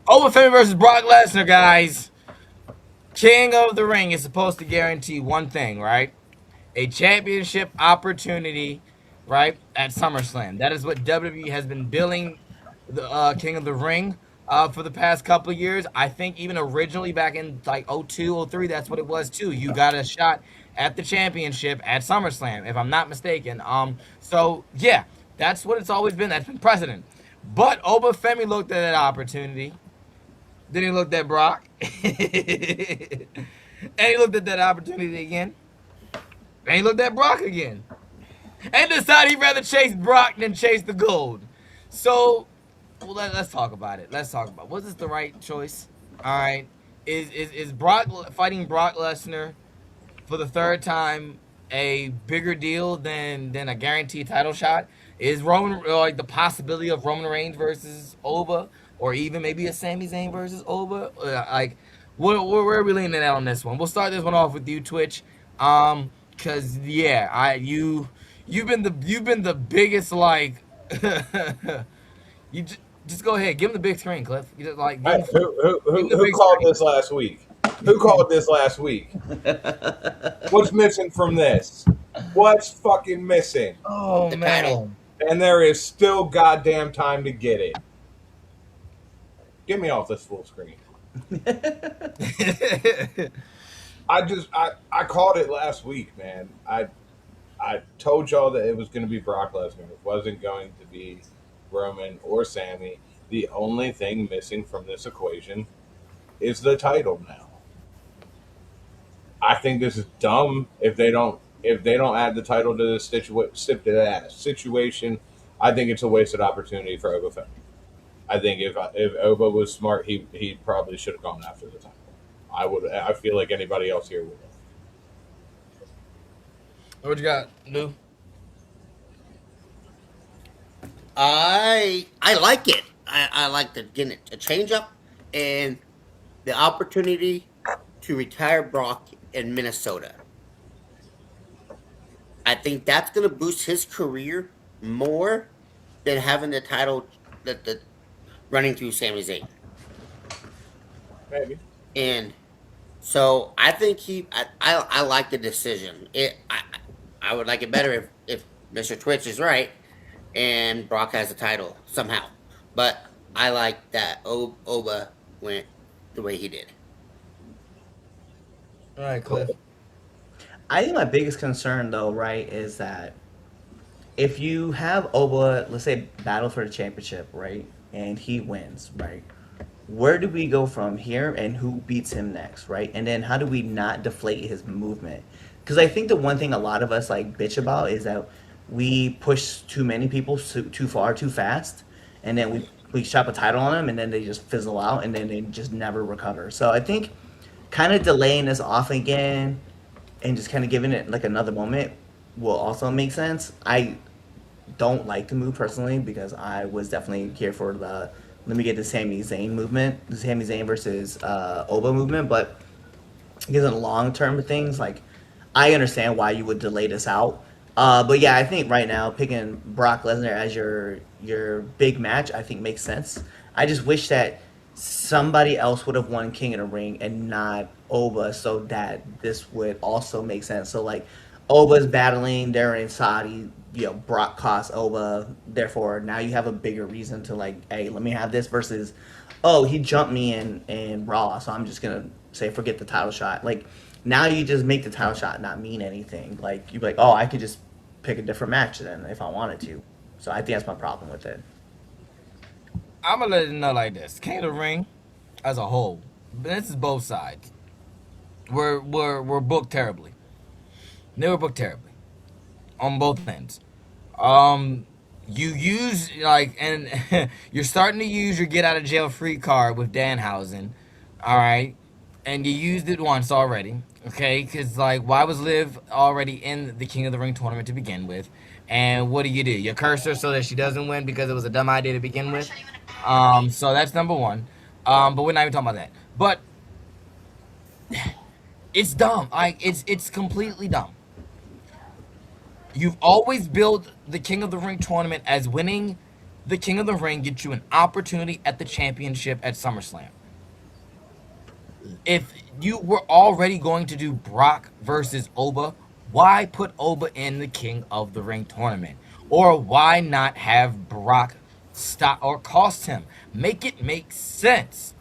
Oba Femi versus Brock Lesnar, guys. King of the Ring is supposed to guarantee one thing, right? A championship opportunity, right, at SummerSlam. That is what WWE has been billing the King of the Ring for the past couple of years. I think even originally back in like 02, 03, that's what it was too. You got a shot at the championship at SummerSlam, if I'm not mistaken. So yeah, that's what it's always been. That's been precedent. But Oba Femi looked at that opportunity. Then he looked at Brock. And he looked at that opportunity again. And he looked at Brock again. And decided he'd rather chase Brock than chase the gold. So, well, let's talk about it. Let's talk about it. Was this the right choice? All right. Is Brock fighting Brock Lesnar for the third time a bigger deal than a guaranteed title shot? Is Roman like the possibility of Roman Reigns versus Oba, or even maybe a Sami Zayn versus Oba? Like, where are we leaning at on this one? We'll start this one off with you, Twitch. Cause yeah, you've been the biggest like just go ahead, give him the big screen, Cliff. You just like Hey, give him the who big called screen. this last week? Who called this last week? What's missing from this? What's fucking missing? Oh The title. man. And there is still goddamn time to get it. Get me off this full screen. I called it last week, man. I told y'all that it was going to be Brock Lesnar. It wasn't going to be Roman or Sammy. The only thing missing from this equation is the title now. I think this is dumb if they don't add the title to this situation. I think it's a wasted opportunity for Oba Femi. I think if Oba was smart, he probably should have gone after the title. I feel like anybody else here would have. What you got, Lou? I like it. I like the getting a change up and the opportunity to retire Brock in Minnesota. I think that's going to boost his career more than having the title the running through Sami Zayn. Maybe. And so I think I like the decision. I would like it better if Mr. Twitch is right and Brock has the title somehow. But I like that Oba went the way he did. All right, Cliff. I think my biggest concern, though, right, is that if you have Oba, let's say, battle for the championship, right, and he wins, right, where do we go from here and who beats him next, right? And then how do we not deflate his movement? Because I think the one thing a lot of us like bitch about is that we push too many people too far, too fast, and then we chop a title on them, and then they just fizzle out, and then they just never recover. So I think kind of delaying this off again and just kind of giving it like another moment will also make sense. I don't like the move personally because I was definitely here for the let me get the Sami Zayn movement, the Sami Zayn versus Oba movement. But because in the long term of things, like I understand why you would delay this out. But yeah, I think right now picking Brock Lesnar as your big match, I think makes sense. I just wish that somebody else would have won King of the Ring and not Oba, so that this would also make sense. So like Oba's battling, they're in Saudi, Brock cost Oba, therefore now you have a bigger reason to like, hey, let me have this versus, oh, he jumped me in Raw, so I'm just gonna say forget the title shot. Like now you just make the title shot not mean anything. Like you'd be like, oh, I could just pick a different match then if I wanted to. So I think that's my problem with it. I'm gonna let it know like this. King of the Ring, as a whole, this is both sides. We're booked terribly. They were booked terribly on both ends. You use like, and you're starting to use your get out of jail free card with Danhausen, all right, and you used it once already, okay? Because like, why was Liv already in the King of the Ring tournament to begin with? And what do? You curse her so that she doesn't win because it was a dumb idea to begin with. So that's number one. But we're not even talking about that. But it's dumb. Like it's completely dumb. You've always built the King of the Ring tournament as winning the King of the Ring gets you an opportunity at the championship at SummerSlam. If you were already going to do Brock versus Oba, why put Oba in the King of the Ring tournament? Or why not have Brock stop or cost him? Make it make sense.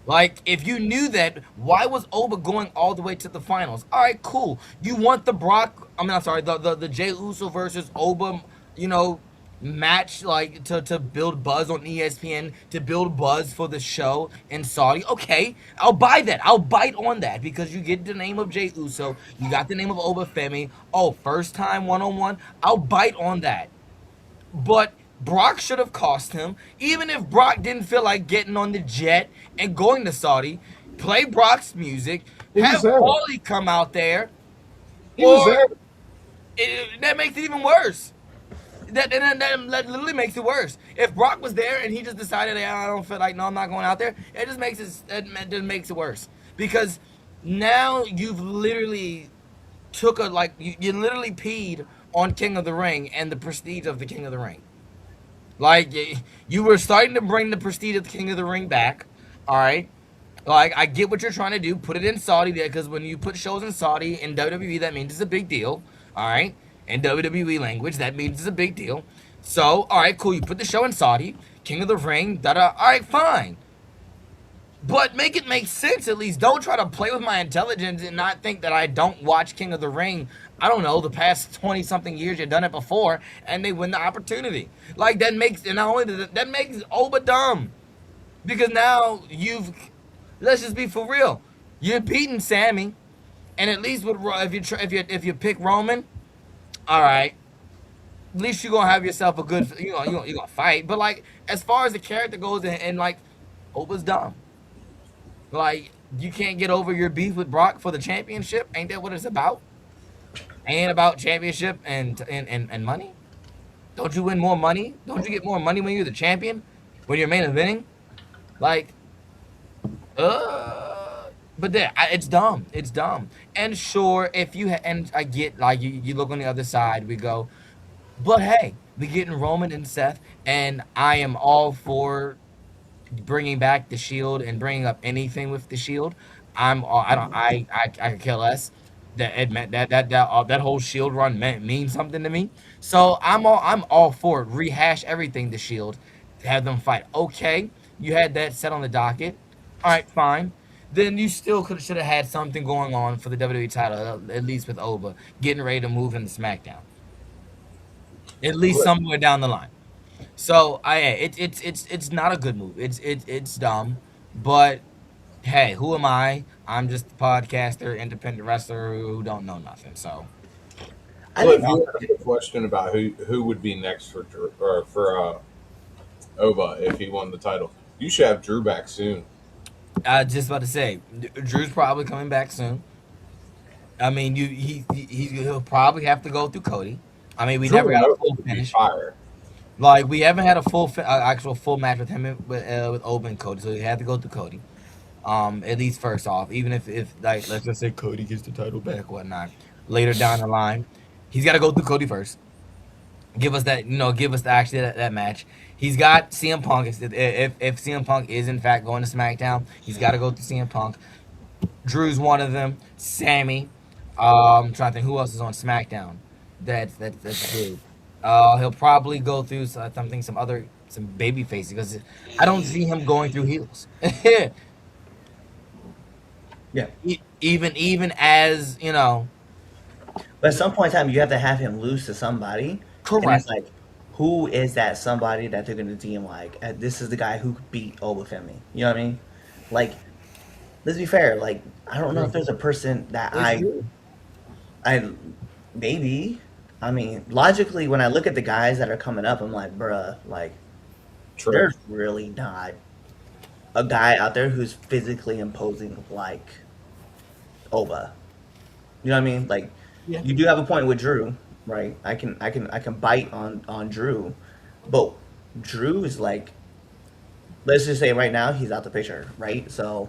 Like, if you knew that, why was Oba going all the way to the finals? All right, cool. You want the Brock, I mean, I'm sorry, the Jey Uso versus Oba, you know, match, like, to build buzz on ESPN, to build buzz for the show in Saudi. Okay, I'll buy that. I'll bite on that because you get the name of Jey Uso, you got the name of Oba Femi. Oh, first time one on one. I'll bite on that. But Brock should have cost him. Even if Brock didn't feel like getting on the jet and going to Saudi, play Brock's music, He was have there. Paulie come out there, He was or there. that makes it even worse. That literally makes it worse. If Brock was there and he just decided, "Hey, I don't feel like, no, I'm not going out there," it just makes it worse because now you've literally took a like you literally peed on King of the Ring and the prestige of the King of the Ring. Like you were starting to bring the prestige of the King of the Ring back. All right. Like I get what you're trying to do. Put it in Saudi there because when you put shows in Saudi in WWE, that means it's a big deal. All right. In WWE language, that means it's a big deal. So all right, cool. You put the show in Saudi, King of the Ring. Da da. All right, fine. But make it make sense at least. Don't try to play with my intelligence and not think that I don't watch King of the Ring. I don't know, the past 20 something years you've done it before and they win the opportunity. Like that makes, and not only that makes Oba dumb. Because now you've, let's just be for real. You're beating Sammy, and at least with if you pick Roman, all right. At least you're gonna have yourself a good, you're gonna fight. But like as far as the character goes, and like Oba's dumb. Like, you can't get over your beef with Brock for the championship? Ain't that what it's about? Ain't about championship and money? Don't you win more money? Don't you get more money when you're the champion? When you're main eventing? Like, but there, it's dumb. It's dumb. And sure, if you and I get like you look on the other side, we go, but hey, we getting Roman and Seth, and I am all for bringing back the Shield and bringing up anything with the Shield. I don't I could care less. That it meant that whole Shield run means something to me. So I'm all for it. Rehash everything the Shield, have them fight. Okay, you had that set on the docket. All right, fine. Then you still should have had something going on for the WWE title, at least with Oba getting ready to move into SmackDown. At least Look, somewhere down the line. So it's not a good move. It's dumb, but hey, who am I? I'm just a podcaster, independent wrestler who don't know nothing. So I well, think if you also, ask a question about who would be next for or for Oba if he won the title, you should have Drew back soon. I just about to say, Drew's probably coming back soon. I mean, he'll probably have to go through Cody. I mean, we Drew never and got a Oba full would be finish. fire. Like we haven't had a actual full match with him with Oba and Cody, so he had to go through Cody. At least first off, even if like let's just say Cody gets the title back, whatnot, later down the line, he's got to go through Cody first. Give us that, give us actually that match. He's got CM Punk. If CM Punk is in fact going to SmackDown, he's got to go through CM Punk. Drew's one of them. Sammy. I'm trying to think who else is on SmackDown. That's big. He'll probably go through something, some baby faces because I don't see him going through heels. yeah. Even as But at some point in time, you have to have him lose to somebody, and it's correct. like, who is that somebody that they're gonna deem like this is the guy who beat Oba Femi? You know what I mean? Like, let's be fair. Like, I don't know if Drew. there's a person that It's Drew. I maybe. I mean, logically, when I look at the guys that are coming up, I'm like, bruh, like, True. there's really not a guy out there who's physically imposing like Oba. You know what I mean? Like, Yeah. you do have a point with Drew, right? I can bite on Drew, but Drew is like, let's just say right now he's out the picture, right? So,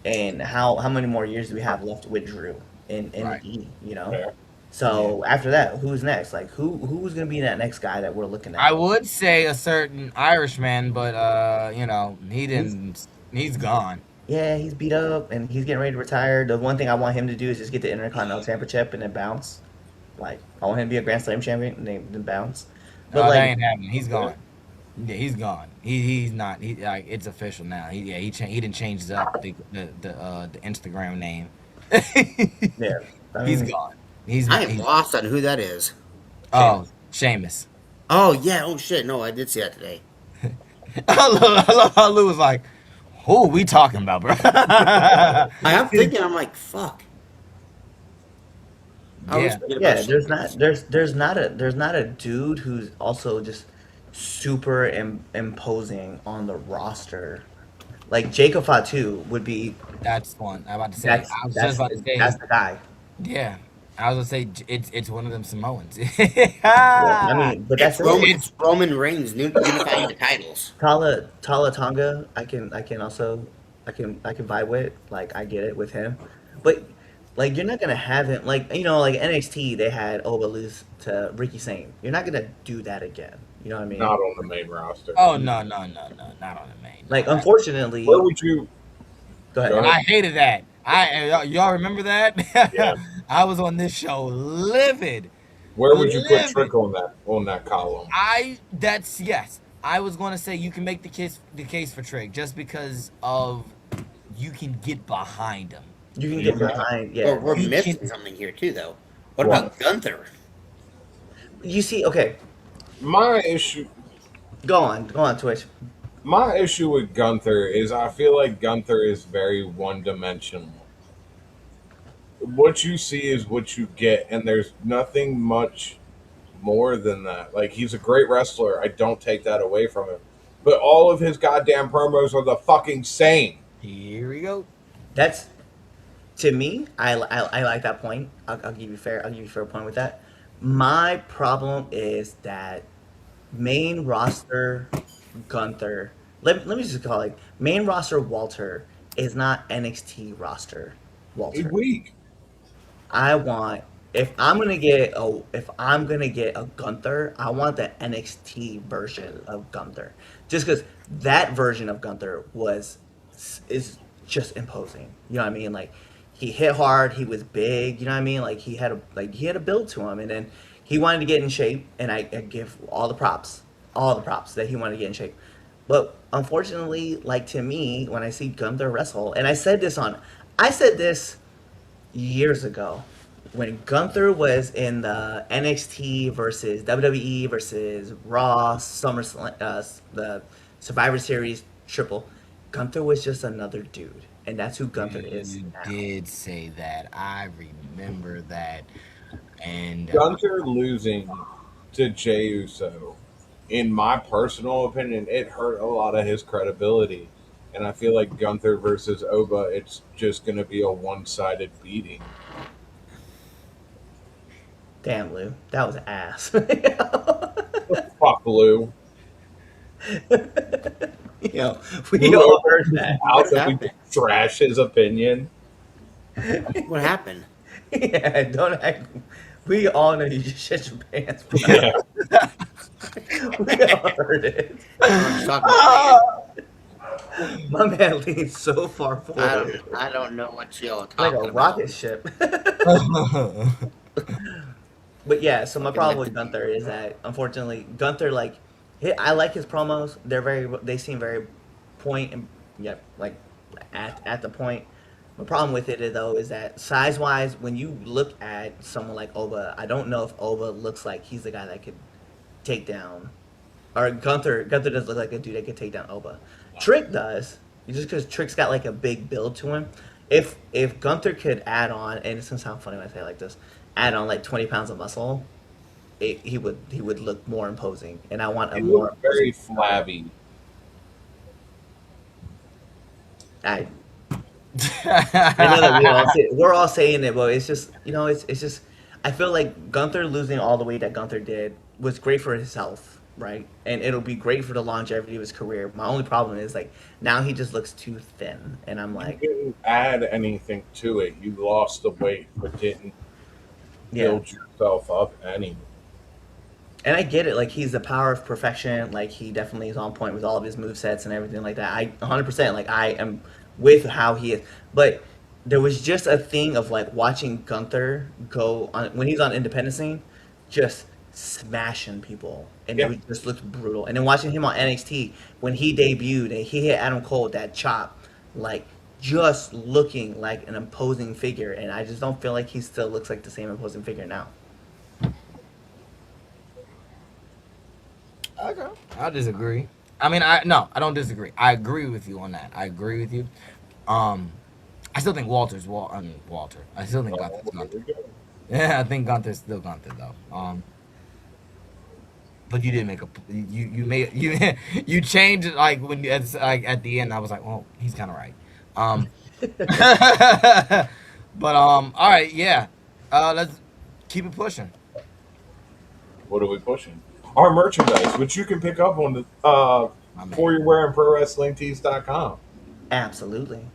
and how many more years do we have left with Drew in Right. E? You know, Fair. Yeah. So after that, who's next? Like who's gonna be that next guy that we're looking I at? would say a certain Irishman, but he He's didn't. He's gone. yeah, he's beat up and he's getting ready to retire. The one thing I want him to do is just get the Intercontinental Championship and then bounce. Like I want him to be a Grand Slam champion and then bounce. But That like ain't happening. He's Yeah. gone. Yeah, he's gone. He's not. He like it's official now. He didn't change up the Instagram name. yeah, I He's mean gone. I am He's lost on who that is. oh Sheamus. Oh yeah. Oh shit. No, I did see that today. I love how Lou was like, who are we talking about, bro? I'm thinking. I'm like, fuck. I always Yeah, forget about yeah, Sheamus. there's not a dude who's also just super imposing on the roster. Like Jacob Fatu would be that's one. I'm about to say. I was just about to that's say. the guy. Yeah, I was gonna say it's one of them Samoans. Yeah, I mean, but that's It's it. It's Roman Reigns unifying the titles. Tala Tonga, I can also I can vibe with. Like I get it with him, but like you're not gonna have him like like NXT they had Oba lose to Ricky Sane. You're not gonna do that again. You know what I mean? Not on the main roster. oh no, not on the main. Like No, that, Where unfortunately, would you go go ahead. and ahead? I hated that. Y'all remember Yeah. that? I was on this show livid, Where would you put livid. Trick on that column? That's yes. I was going to say you can make the case for Trick just because of you can get behind him. You can You get can. behind, Well, yeah. we're You missing can. something here too, though. What What? about Gunther? You see, okay, My issue go on, Twitch. my issue with Gunther is I feel like Gunther is very one dimensional. What you see is what you get, and there's nothing much more than that. Like he's a great wrestler. I don't take that away from him. But all of his goddamn promos are the fucking same. Here we go. That's to me. I like that point. I'll give you fair. I'll give you a fair point with that. My problem is that main roster Gunther. Let me just call it main roster Walter is not NXT roster He's Walter. weak. I want if I'm gonna get a Gunther, I want the NXT version of Gunther. Just because that version of Gunther is just imposing. You know what I mean? Like he hit hard, he was big. You know what I mean? Like he had a build to him, and then he wanted to get in shape, and I give all the props that he wanted to get in shape. But unfortunately, like to me, when I see Gunther wrestle, and I said this years ago when Gunther was in the NXT versus WWE versus Raw SummerSlam, the Survivor Series triple. Gunther was just another dude, and that's who Gunther is You now. did say that. I remember that. And Gunther losing to Jey Uso, in my personal opinion, it hurt a lot of his credibility. And I feel like Gunther versus Oba, it's just going to be a one-sided beating. Damn, Lou, that was ass. Fuck Lou. you know, we Lou all opened heard his that. mouth What and we happened? trash his opinion. What happened? Yeah, don't act. We all know you just shit your pants, bro. Yeah. We all heard it. I don't know what you're talking about, man. My man leaned so far forward, I don't know what y'all like talking a about. rocket ship. But yeah, so my Fucking problem let with the Gunther is that unfortunately Gunther I like his promos. They seem very point and yeah, like at the point. My problem with it though is that size wise, when you look at someone like Oba, I don't know if Oba looks like he's the guy that could take down, or Gunther doesn't look like a dude that could take down Oba. Trick does, just because Trick's got like a big build to him. If Gunther could add on, and it's gonna sound funny when I say it like this, add on like 20 pounds of muscle, he would look more imposing, and I want a He more looked very imposing. flabby. I I know that we're all saying it, but it's just it's just I feel like Gunther losing all the weight that Gunther did was great for his health, right? And it'll be great for the longevity of his career. My only problem is like now he just looks too thin, and I'm You like, didn't add anything to it. You lost the weight, but didn't Yeah. build yourself up anyway. And I get it. Like he's the power of perfection. Like he definitely is on point with all of his move sets and everything like that. I 100%. Like I am with how he is. But there was just a thing of like watching Gunther go on when he's on independent scene, just smashing people, and it Yeah, was, just looked brutal. And then watching him on NXT when he debuted and he hit Adam Cole with that chop, like just looking like an imposing figure. And I just don't feel like he still looks like the same imposing figure now. Okay. I disagree. I mean, I no, I don't disagree. I agree with you on that. I agree with you. Um, I still think I mean, Walter. I still think Gunther's here Gunther. we go. Yeah, I think Gunther's still Gunther though. But you did make a you made you you changed it like when it's like at the end. I was like, well, he's kind of right. Um, but all right, yeah. Let's keep it pushing. What are we pushing? Our merchandise, which you can pick up on the My for man. your wearing ProWrestlingTees.com. Absolutely. There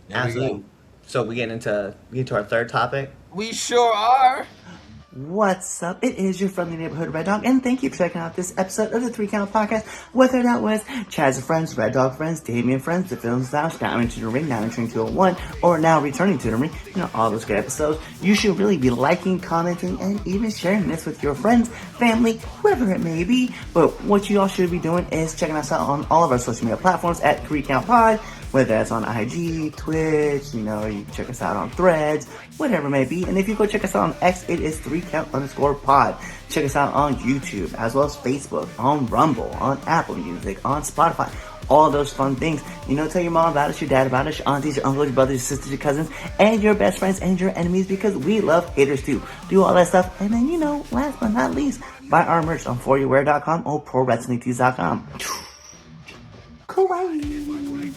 we go. Absolutely. So we get to our third topic. We sure are. What's up? It is your friendly neighborhood Red Dog, and thank you for checking out this episode of the 3 Count Podcast. Whether that was Chaz friends, Red Dog friends, Damien friends, the film styles, now into the ring, now entering 201, or now returning to the ring, all those good episodes. You should really be liking, commenting, and even sharing this with your friends, family, whoever it may be. But what you all should be doing is checking us out on all of our social media platforms at 3 Count Pod. Whether that's on IG, Twitch, you can check us out on Threads, whatever it may be. And if you go check us out on X, it is 3count_pod. Check us out on YouTube, as well as Facebook, on Rumble, on Apple Music, on Spotify. All those fun things. Tell your mom about us, your dad about us, your aunties, your uncles, your brothers, your sisters, your cousins, and your best friends and your enemies, because we love haters too. Do all that stuff. And then, last but not least, buy our merch on foryourwear.com or ProWrestlingTees.com. Kawaii.